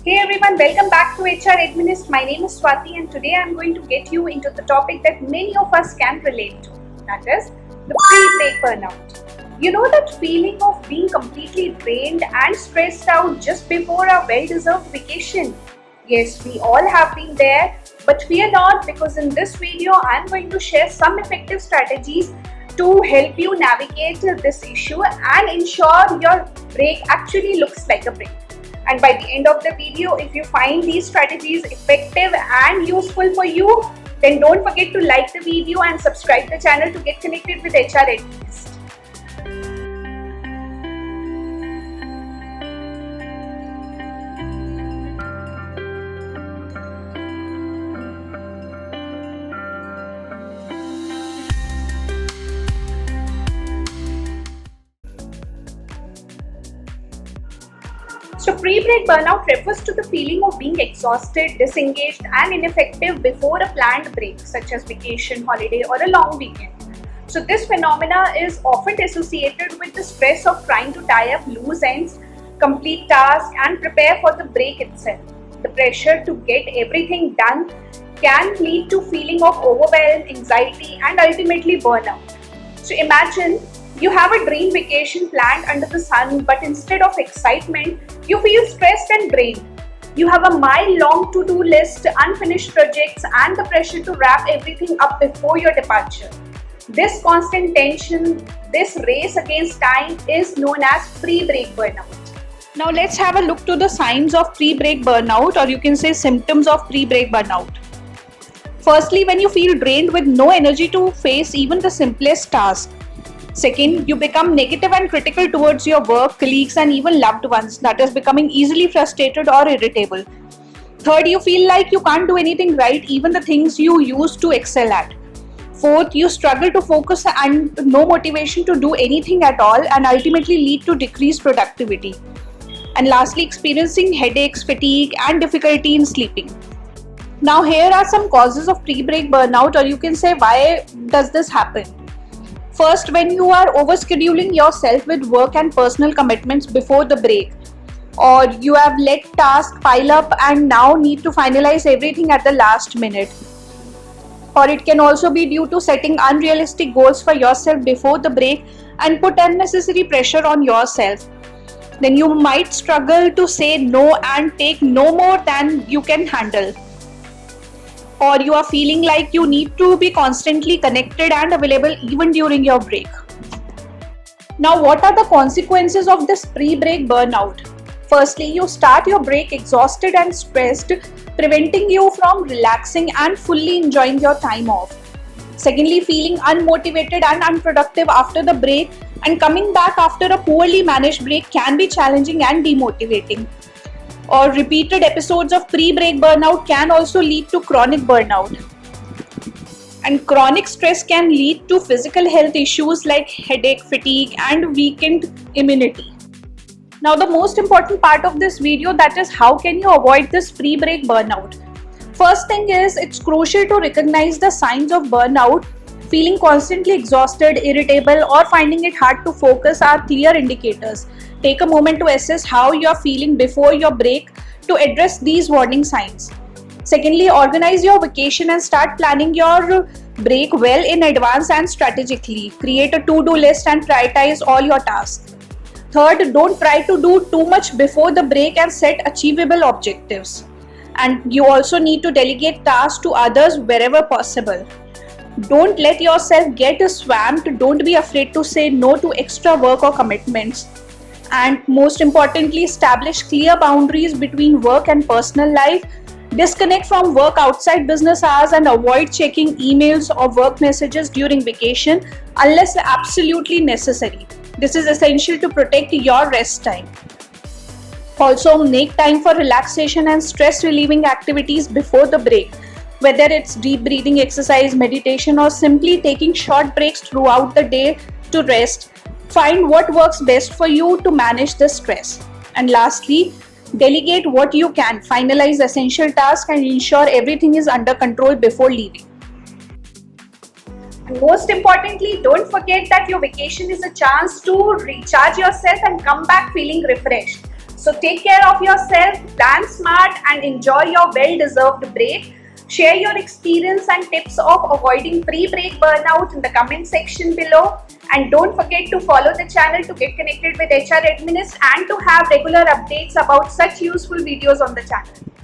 Hey everyone, welcome back to HR Administ. My name is Swati and today I'm going to get you into the topic that many of us can relate to. That is the pre-break burnout. You know that feeling of being completely drained and stressed out just before a well-deserved vacation? Yes, we all have been there, but fear not, because in this video I'm going to share some effective strategies to help you navigate this issue and ensure your break actually looks like a break. And by the end of the video, if you find these strategies effective and useful for you, then don't forget to like the video and subscribe the channel to get connected with HR Administ. So pre-break burnout refers to the feeling of being exhausted, disengaged and ineffective before a planned break, such as vacation, holiday or a long weekend. So this phenomena is often associated with the stress of trying to tie up loose ends, complete tasks and prepare for the break itself. The pressure to get everything done can lead to feeling of overwhelm, anxiety and ultimately burnout. So imagine you have a dream vacation planned under the sun, but instead of excitement, you feel stressed and drained. You have a mile-long to-do list, unfinished projects, and the pressure to wrap everything up before your departure. This constant tension, this race against time is known as pre-break burnout. Now let's have a look to the signs of pre-break burnout, or you can say symptoms of pre-break burnout. Firstly, when you feel drained with no energy to face even the simplest task. Second, you become negative and critical towards your work, colleagues and even loved ones, that is becoming easily frustrated or irritable. Third, you feel like you can't do anything right, even the things you used to excel at. Fourth, you struggle to focus and no motivation to do anything at all and ultimately lead to decreased productivity. And lastly, experiencing headaches, fatigue and difficulty in sleeping. Now here are some causes of pre-break burnout, or you can say why does this happen. First, when you are overscheduling yourself with work and personal commitments before the break, or you have let tasks pile up and now need to finalize everything at the last minute. Or it can also be due to setting unrealistic goals for yourself before the break and put unnecessary pressure on yourself. Then you might struggle to say no and take no more than you can handle. Or you are feeling like you need to be constantly connected and available even during your break. Now, what are the consequences of this pre-break burnout? Firstly, you start your break exhausted and stressed, preventing you from relaxing and fully enjoying your time off. Secondly, feeling unmotivated and unproductive after the break, and coming back after a poorly managed break can be challenging and demotivating. Or repeated episodes of pre-break burnout can also lead to chronic burnout. And chronic stress can lead to physical health issues like headache, fatigue and weakened immunity. Now the most important part of this video, that is how can you avoid this pre-break burnout. First thing is, it's crucial to recognize the signs of burnout. Feeling constantly exhausted, irritable or finding it hard to focus are clear indicators. Take a moment to assess how you are feeling before your break to address these warning signs. Secondly, organize your vacation and start planning your break well in advance and strategically. Create a to-do list and prioritize all your tasks. Third, don't try to do too much before the break and set achievable objectives. And you also need to delegate tasks to others wherever possible. Don't let yourself get swamped. Don't be afraid to say no to extra work or commitments. And most importantly, establish clear boundaries between work and personal life. Disconnect from work outside business hours and avoid checking emails or work messages during vacation unless absolutely necessary. This is essential to protect your rest time. Also, make time for relaxation and stress relieving activities before the break. Whether it's deep breathing exercise, meditation or simply taking short breaks throughout the day to rest. Find what works best for you to manage the stress. And lastly, delegate what you can, finalize essential tasks and ensure everything is under control before leaving. And most importantly, don't forget that your vacation is a chance to recharge yourself and come back feeling refreshed. So take care of yourself, plan smart, and enjoy your well-deserved break. Share your experience and tips of avoiding pre-break burnout in the comment section below. And don't forget to follow the channel to get connected with HR Administ and to have regular updates about such useful videos on the channel.